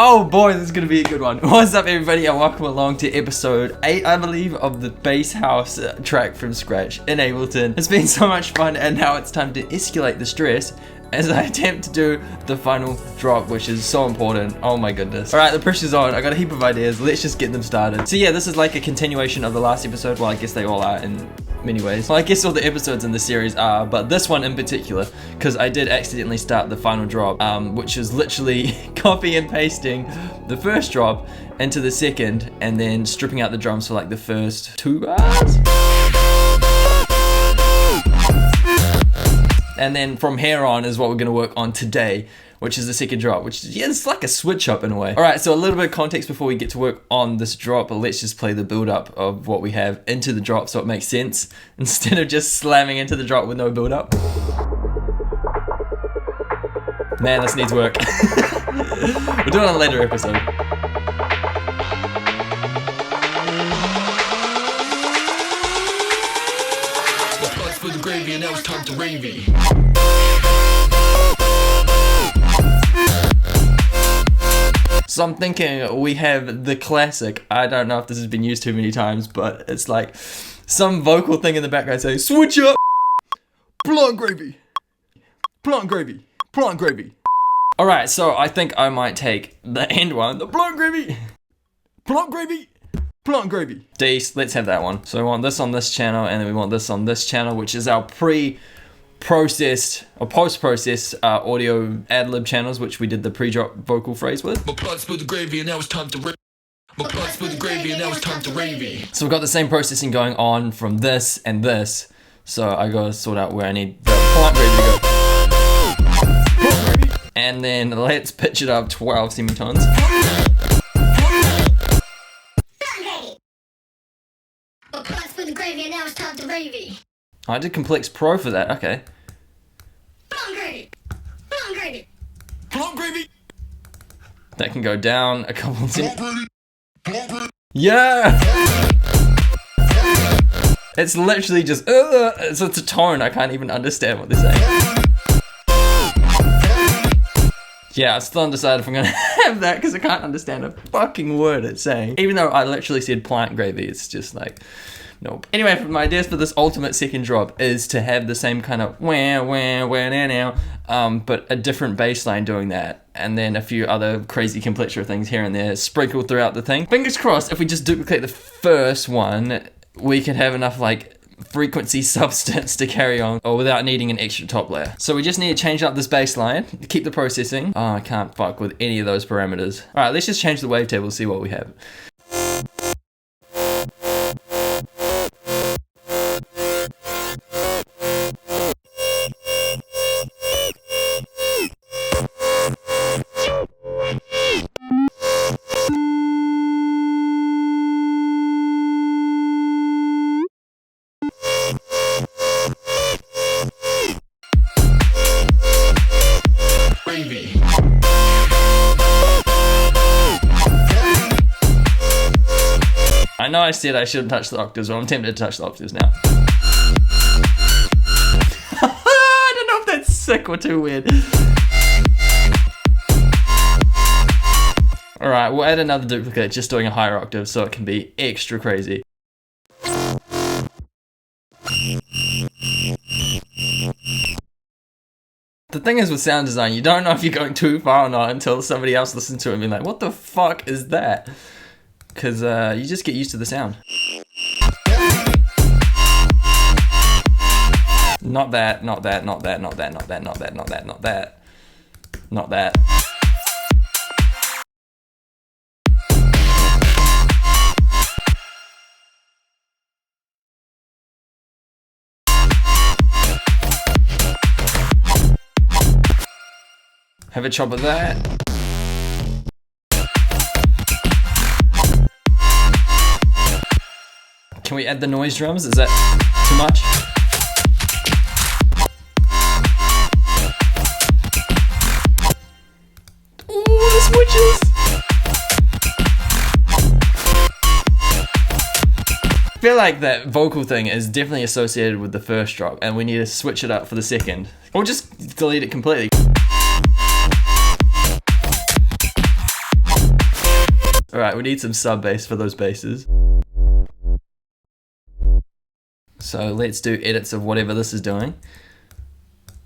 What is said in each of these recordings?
Oh boy, this is gonna be a good one. What's up everybody and welcome along to episode 8, I believe, of the bass house track from scratch in Ableton. It's been so much fun and now it's time to escalate the stress as I attempt to do the final drop, which is so important. Oh my goodness. Alright, the pressure's on. I got a heap of ideas. Let's just get them started. So yeah, this is like a continuation of the last episode. Well, I guess they all are in many ways. Well, I guess all the episodes in the series are, but this one in particular, because I did accidentally start the final drop, which is literally copy and pasting the first drop into the second, and then stripping out the drums for like the first 2 bars. And then from here on is what we're going to work on today, which is the second drop, which is, yeah, it's like a switch up in a way. Alright, so a little bit of context before we get to work on this drop, but let's just play the build up of what we have into the drop so it makes sense, instead of just slamming into the drop with no build up. Man, this needs work. We'll do it on a later episode. For the gravy, and now it's time to ravey. So I'm thinking we have the classic, I don't know if this has been used too many times, but it's like some vocal thing in the background saying, switch up, plant gravy, plant gravy, plant gravy. Alright, so I think I might take the end one, the plant gravy, plant gravy. Plant gravy. Decent, let's have that one. So we want this on this channel, and then we want this on this channel, which is our pre-processed or post-processed audio ad-lib channels, which we did the pre-drop vocal phrase with. My blood's for the gravy, and now it's time to ravey. My blood's for the gravy, and now it's time to ravey. So we've got the same processing going on from this and this. So I gotta sort out where I need the plant gravy to go. Plant gravy. And then let's pitch it up 12 semitones. Gravy, and now it's time to ravey. I did Complex Pro for that, okay. Plant gravy. Plant gravy. Plant gravy. That can go down a couple of Yeah! It's literally just, it's a tone, I can't even understand what they're saying. Yeah, I'm still undecided if I'm gonna have that because I can't understand a fucking word it's saying. Even though I literally said plant gravy, it's just like, nope. Anyway, my ideas for this ultimate second drop is to have the same kind of wah, wah, wah, now, but a different bass line doing that, and then a few other crazy complexer things here and there sprinkled throughout the thing. Fingers crossed, if we just duplicate the first one, we can have enough like frequency substance to carry on or without needing an extra top layer. So we just need to change up this bass line, keep the processing. Oh, I can't fuck with any of those parameters. All right, let's just change the wavetable, see what we have. I know I said I shouldn't touch the octaves, but I'm tempted to touch the octaves now. I don't know if that's sick or too weird. Alright, we'll add another duplicate, just doing a higher octave so it can be extra crazy. The thing is with sound design, you don't know if you're going too far or not until somebody else listens to it and be like, what the fuck is that? Because you just get used to the sound. Not that, not that, not that, not that, not that, not that, not that, not that, not that. Have a chop of that. Can we add the noise drums? Is that too much? Ooh, the switches! I feel like that vocal thing is definitely associated with the first drop, and we need to switch it up for the second. Or just delete it completely. All right, we need some sub bass for those basses. So let's do edits of whatever this is doing.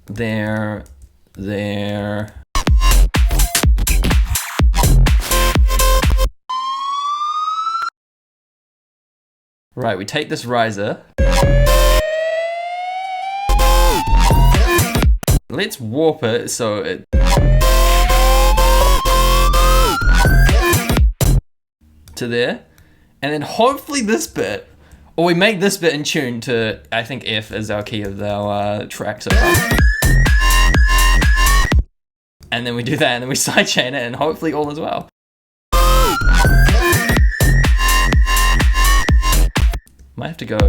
There. Right, we take this riser. Let's warp it so it... to there. And then hopefully this bit, or we make this bit in tune to, I think F is our key of our track so far. And then we do that and then we sidechain it and hopefully all is well. Might have to go.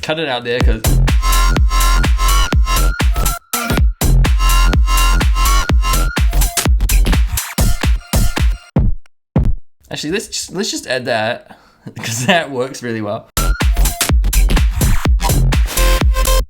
Cut it out there because actually let's just add that because that works really well.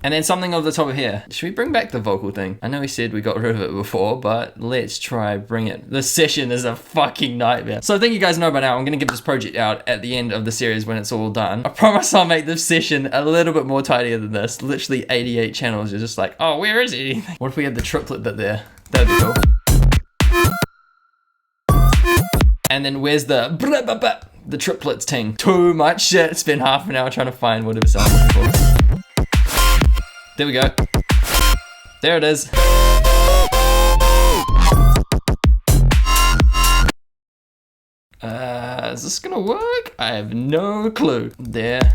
And then something over the top of here. Should we bring back the vocal thing? I know we said we got rid of it before, but let's try bring it. This session is a fucking nightmare. So I think you guys know by now, I'm gonna give this project out at the end of the series when it's all done. I promise I'll make this session a little bit more tidier than this. Literally 88 channels. You're just like, oh, where is it? What if we had the triplet bit there? That'd be cool. And then where's the triplets ting? Too much shit. Spend half an hour trying to find whatever sound I'm looking for. There we go. There it is. Is this gonna work? I have no clue. There.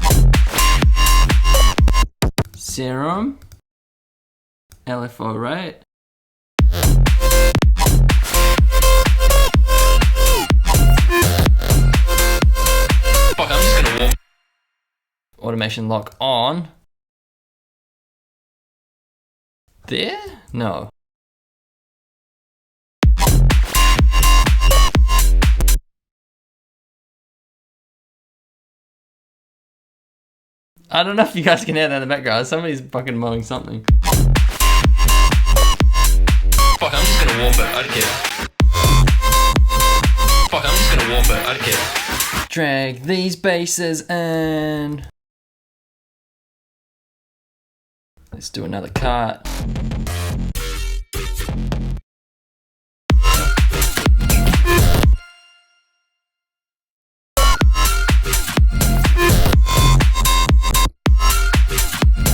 Serum. LFO, right? Fuck, I'm just gonna walk. Automation lock on. There? No. I don't know if you guys can hear that in the background. Somebody's fucking mowing something. Fuck, I'm just gonna warp it. I don't care. Fuck, I'm just gonna warp it. I don't care. Drag these basses and... let's do another cut.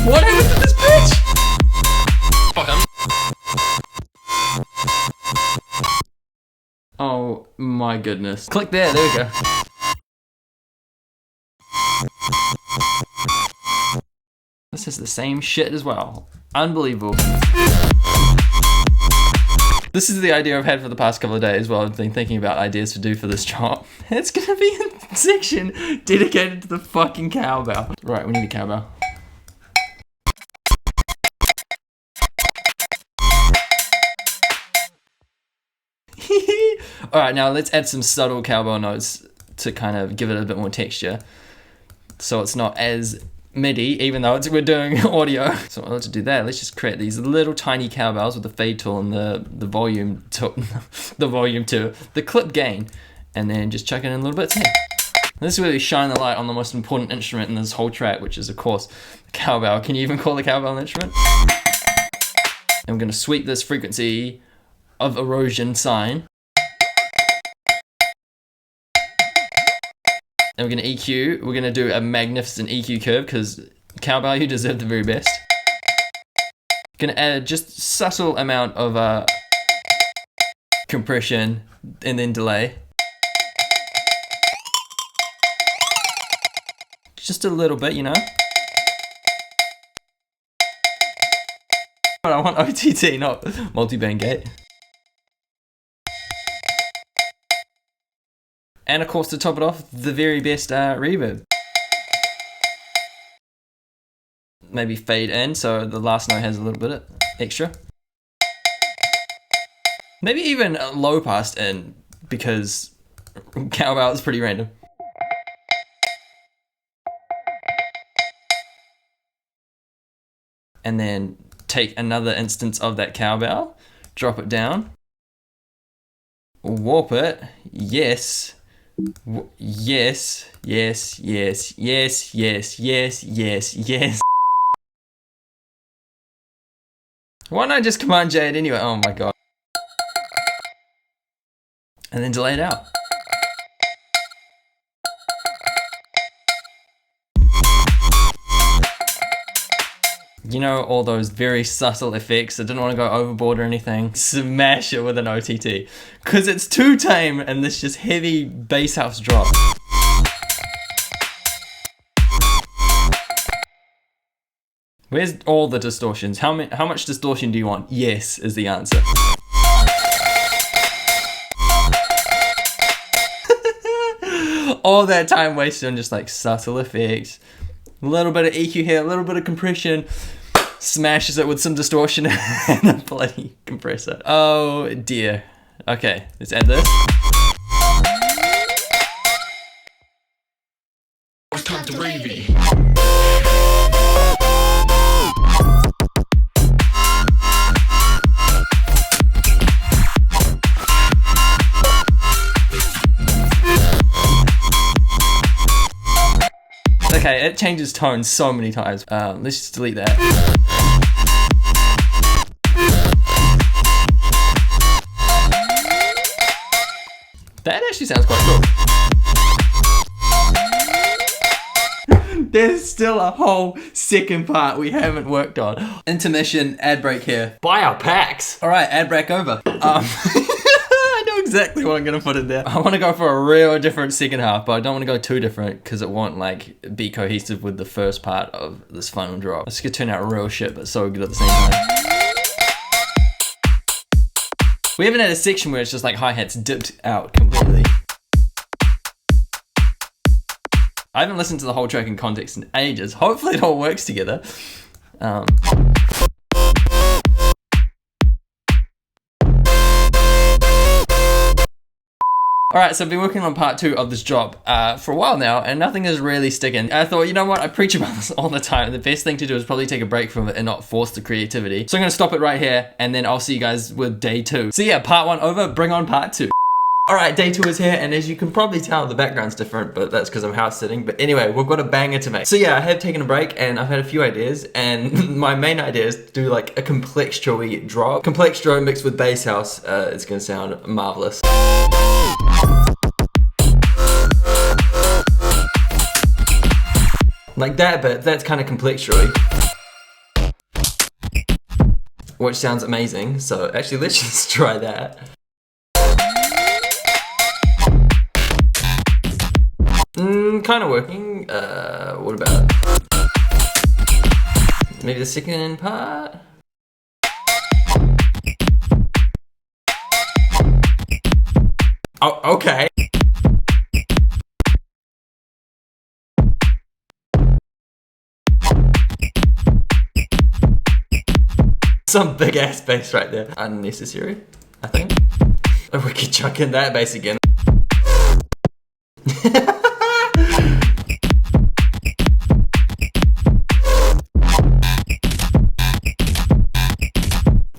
What happened to this bitch? Fuck, oh my goodness. Click there, there we go. This is the same shit as well. Unbelievable. This is the idea I've had for the past couple of days while I've been thinking about ideas to do for this job. It's gonna be a section dedicated to the fucking cowbell. Right, we need a cowbell. Alright, now let's add some subtle cowbell notes to kind of give it a bit more texture. So it's not as MIDI, even though we're doing audio. So in order to do that, let's just create these little tiny cowbells with the fade tool and the volume to the clip gain, and then just chuck it in a little bit. This is where we shine the light on the most important instrument in this whole track, which is of course the cowbell. Can you even call the cowbell an instrument? And we're going to sweep this frequency of erosion sine. And we're going to EQ. We're going to do a magnificent EQ curve because cowbell, you deserve the very best. Going to add just subtle amount of compression and then delay. Just a little bit, you know. But I want OTT, not multi-band gate. And of course, to top it off, the very best reverb. Maybe fade in, so the last note has a little bit extra. Maybe even low pass in, because cowbell is pretty random. and then take another instance of that cowbell, drop it down, warp it, yes, yes, yes, yes, yes, yes, yes, yes, yes. Why not just Command J it anyway? Oh my god. And then delay it out. You know, all those very subtle effects. I didn't want to go overboard or anything. Smash it with an OTT. Because it's too tame and this just heavy bass house drop. Where's all the distortions? How much distortion do you want? Yes is the answer. All that time wasted on just like subtle effects. A little bit of EQ here, a little bit of compression. Smashes it with some distortion and a bloody compressor. Oh dear. Okay, let's add this. It's time to rave. Okay, it changes tone so many times. Let's just delete that. That actually sounds quite cool. There's still a whole second part we haven't worked on. Intermission, ad break here. Buy our packs. All right, ad break over. I know exactly what I'm gonna put in there. I want to go for a real different second half, but I don't want to go too different because it won't like be cohesive with the first part of this final drop. It's gonna turn out real shit, but so good at the same time. We haven't had a section where it's just like hi-hats dipped out completely. I haven't listened to the whole track in context in ages. Hopefully it all works together. Alright, so I've been working on part 2 of this job for a while now, and nothing is really sticking. I thought, you know what, I preach about this all the time, and the best thing to do is probably take a break from it and not force the creativity. So I'm gonna stop it right here, and then I'll see you guys with day 2. So yeah, part 1 over, bring on part 2. Alright, day 2 is here, and as you can probably tell, the background's different, but that's because I'm house sitting. But anyway, we've got a banger to make. So yeah, I have taken a break, and I've had a few ideas, and my main idea is to do like a complextro-y drop. Complextro mixed with bass house, it's gonna sound marvelous. Like that bit, that's kind of complextro-y, which sounds amazing. So actually, let's just try that. Kind of working. What about maybe the second part? Oh, okay. Some big ass bass right there. Unnecessary, I think. Oh, we could chuck in that bass again.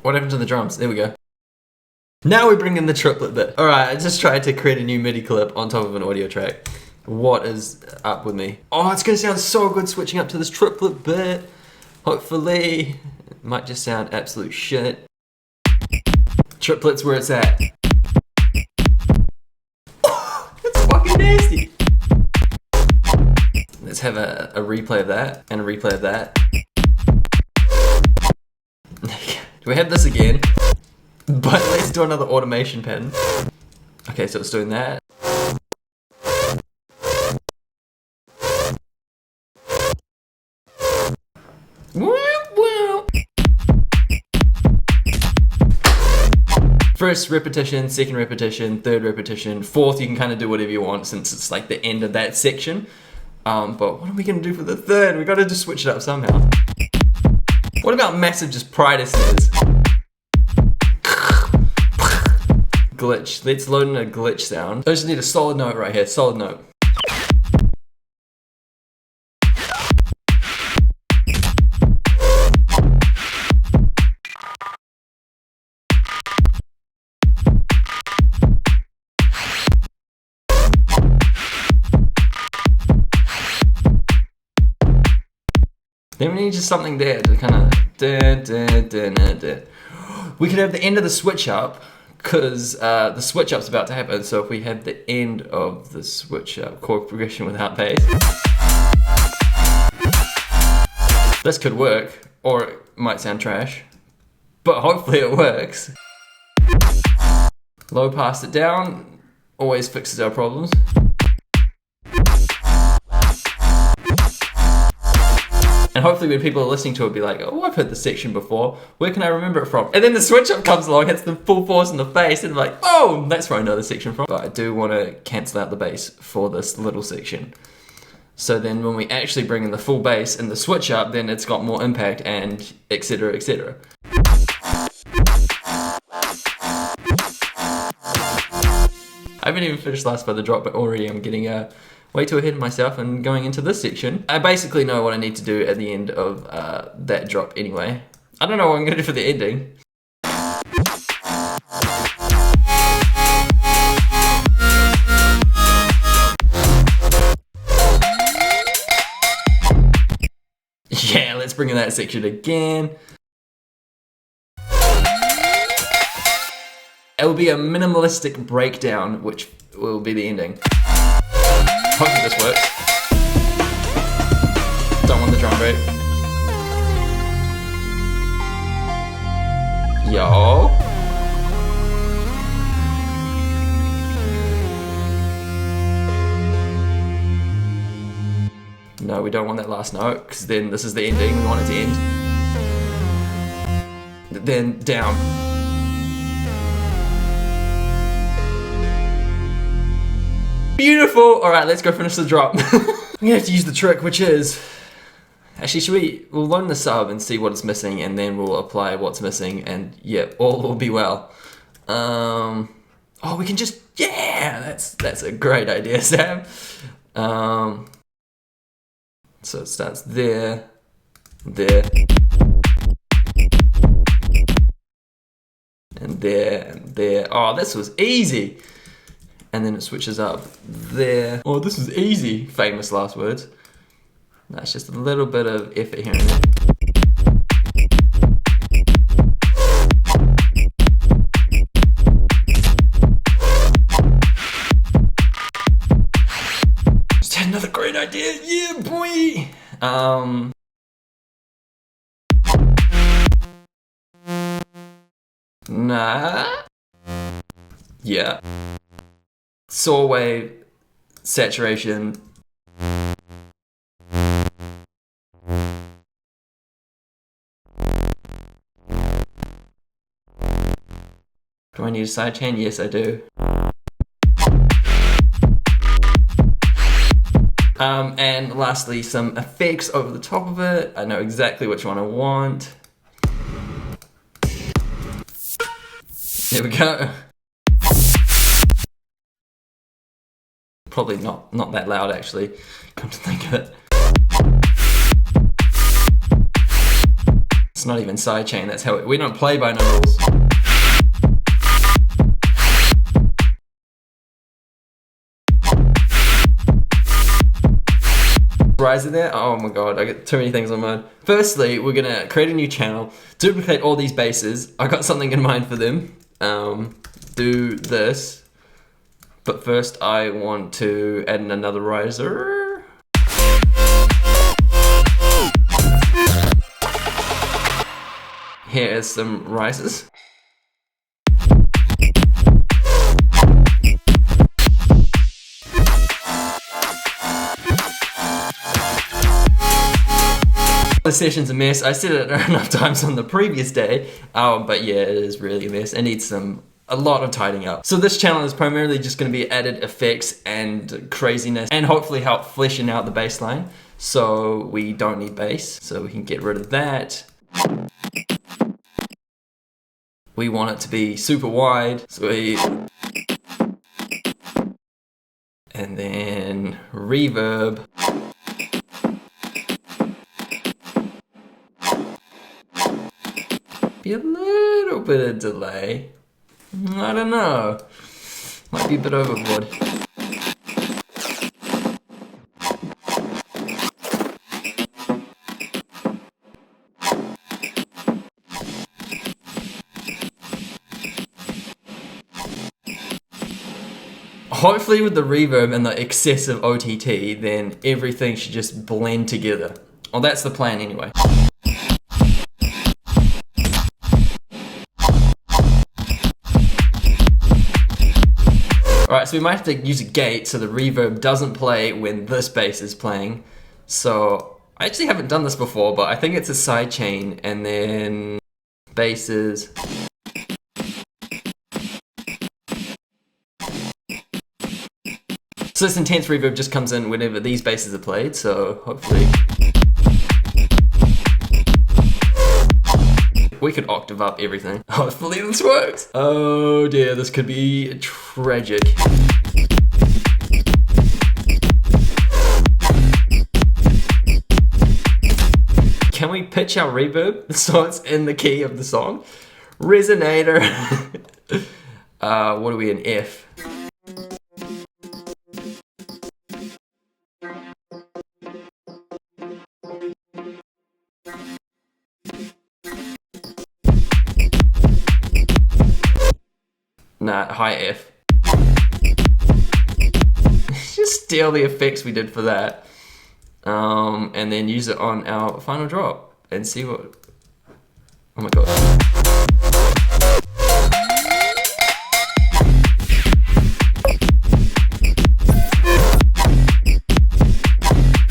What happened to the drums? There we go. Now we bring in the triplet bit. Alright, I just tried to create a new MIDI clip on top of an audio track. What is up with me? Oh, it's gonna sound so good switching up to this triplet bit. Hopefully. It might just sound absolute shit. Triplet's where it's at. Oh, it's fucking nasty. Let's have a replay of that and a replay of that. Do we have this again? But let's do another automation pattern. Okay, so it's doing that. First repetition, second repetition, third repetition, fourth, you can kind of do whatever you want since it's like the end of that section. But what are we gonna do for the third? We gotta just switch it up somehow. What about massive just pride snares? Glitch. Let's load in a glitch sound. I just need a solid note right here, solid note. Then we need just something there to kind of... We could have the end of the switch up, because the switch up's about to happen. So if we have the end of the switch up, chord progression without bass. This could work, or it might sound trash, but hopefully it works. Low pass it down, always fixes our problems. And hopefully when people are listening to it, be like, oh, I've heard this section before. Where can I remember it from? And then the switch up comes along, hits the full force in the face, and like, oh, that's where I know the section from. But I do want to cancel out the bass for this little section. So then when we actually bring in the full bass and the switch up, then it's got more impact and etc, etc. I haven't even finished Last by the Drop, but already I'm getting way too ahead of myself and going into this section. I basically know what I need to do at the end of that drop anyway. I don't know what I'm going to do for the ending. Yeah, let's bring in that section again. It will be a minimalistic breakdown, which will be the ending. Hopefully this works. Don't want the drum break. Yo. No, we don't want that last note, because then this is the ending, we want it to end. Then down. Beautiful! Alright, let's go finish the drop. I'm gonna have to use the trick, which is... Actually, we'll learn the sub and see what is missing, and then we'll apply what's missing, and yep, all will be well. Oh, we can just... Yeah! That's a great idea, Sam. So it starts there, there, and there, and there. Oh, this was easy! And then it switches up there. Oh, this is easy. Famous last words. That's just a little bit of effort here and there. Just had another great idea. Yeah, boy. Nah. Yeah. Saw wave, saturation. Do I need a sidechain? Yes, I do. And lastly, some effects over the top of it. I know exactly which one I want. There we go. Probably not that loud, actually, come to think of it. It's not even sidechain, that's how we don't play by no rules. Riser there? Oh my god, I got too many things on mind. Firstly, we're gonna create a new channel, duplicate all these basses. I got something in mind for them. Do this. But first I want to add in another riser. Here is some risers. The session's a mess. I said it enough times on the previous day, but yeah, it is really a mess. It needs a lot of tidying up. So this channel is primarily just going to be added effects and craziness, and hopefully help fleshing out the bass line. So we don't need bass, so we can get rid of that. We want it to be super wide, so and then reverb. Be a little bit of delay. I don't know. Might be a bit overboard. hopefully with the reverb and the excessive OTT, then everything should just blend together. Well, that's the plan anyway. Alright, so we might have to use a gate so the reverb doesn't play when this bass is playing. So, I actually haven't done this before, but I think it's a sidechain and then basses. So this intense reverb just comes in whenever these basses are played, so hopefully... we could octave up everything. Hopefully this works. Oh dear, this could be tragic. Can we pitch our reverb so it's in the key of the song? Resonator. What are we in F? Nah, high F. Just steal the effects we did for that. And then use it on our final drop and see what... oh my god.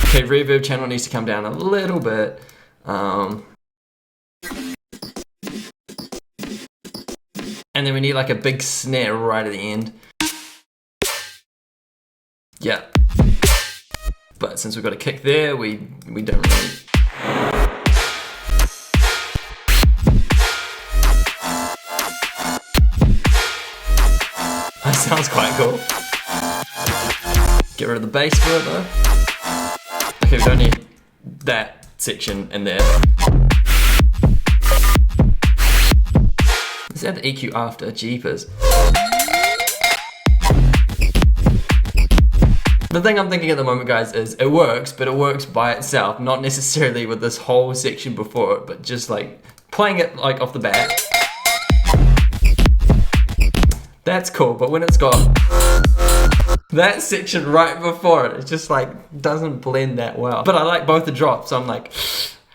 Okay, reverb channel needs to come down a little bit. And then we need like a big snare right at the end. Yeah. But since we've got a kick there, we don't really... that sounds quite cool. Get rid of the bass for it though. Okay, we don't need that section in there. Let's add the EQ after, jeepers. The thing I'm thinking at the moment, guys, is it works, but it works by itself, not necessarily with this whole section before it, but just like playing it like off the bat. That's cool, but when it's got that section right before it, it just like doesn't blend that well. But I like both the drops, so I'm like,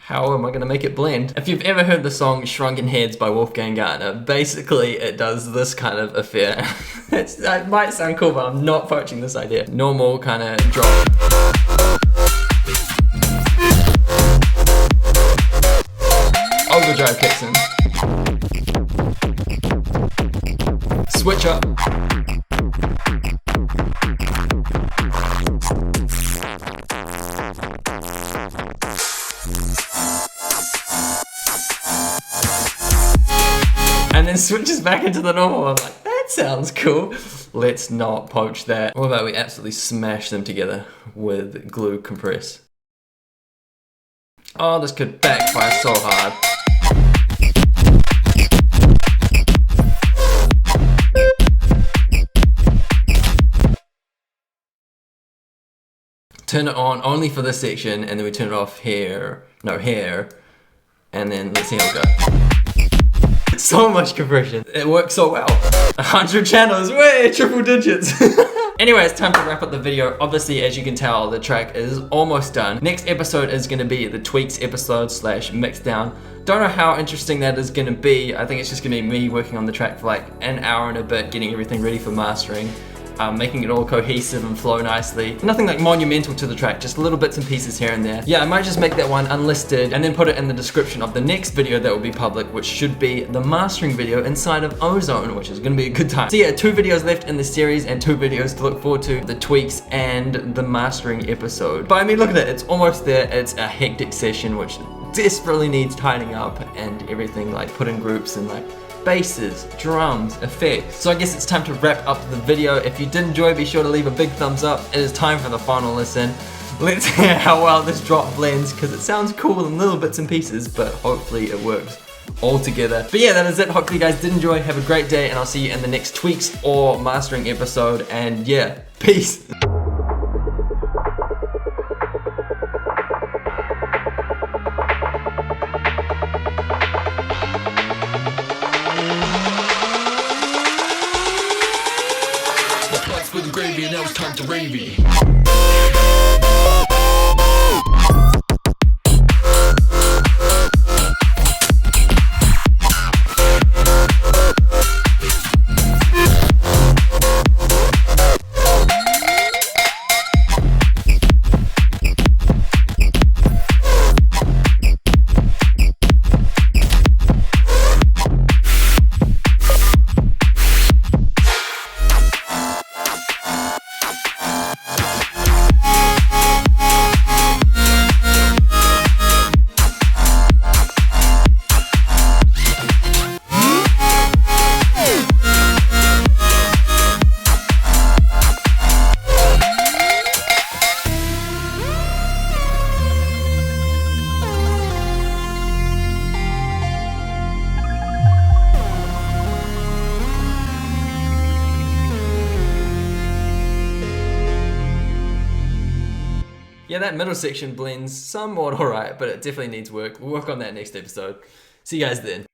how am I gonna make it blend? If you've ever heard the song Shrunken Heads by Wolfgang Gartner, basically it does this kind of affair. It might sound cool, but I'm not poaching this idea. Normal kind of drop. Overdrive kicks in. Switch up. And then switches back into the normal. I'm like, that sounds cool. Let's not poach that. What about we absolutely smash them together with glue compress? Oh, this could backfire so hard. Turn it on only for this section, and then we turn it off here. No, here. And then let's see how it goes. So much compression. It works so well. 100 channels, way triple digits. Anyway, it's time to wrap up the video. Obviously, as you can tell, the track is almost done. Next episode is going to be the tweaks episode / mix down. Don't know how interesting that is going to be. I think it's just going to be me working on the track for like an hour and a bit, getting everything ready for mastering. Making it all cohesive and flow nicely. Nothing like monumental to the track, just little bits and pieces here and there. Yeah, I might just make that one unlisted and then put it in the description of the next video that will be public, which should be the mastering video inside of Ozone, which is gonna be a good time. So yeah, 2 videos left in the series and 2 videos to look forward to, the tweaks and the mastering episode. But I mean, look at it, it's almost there. It's a hectic session, which desperately needs tidying up and everything, like put in groups and like basses, drums, effects. So I guess it's time to wrap up the video. If you did enjoy, be sure to leave a big thumbs up. It is time for the final listen. Let's hear how well this drop blends, because it sounds cool in little bits and pieces, but hopefully it works all together. But yeah, that is it. Hopefully you guys did enjoy. Have a great day, and I'll see you in the next tweaks or mastering episode. And yeah, peace. For the gravy, and now it's time to ravey. Yeah, that middle section blends somewhat alright, but it definitely needs work. We'll work on that next episode. See you guys then.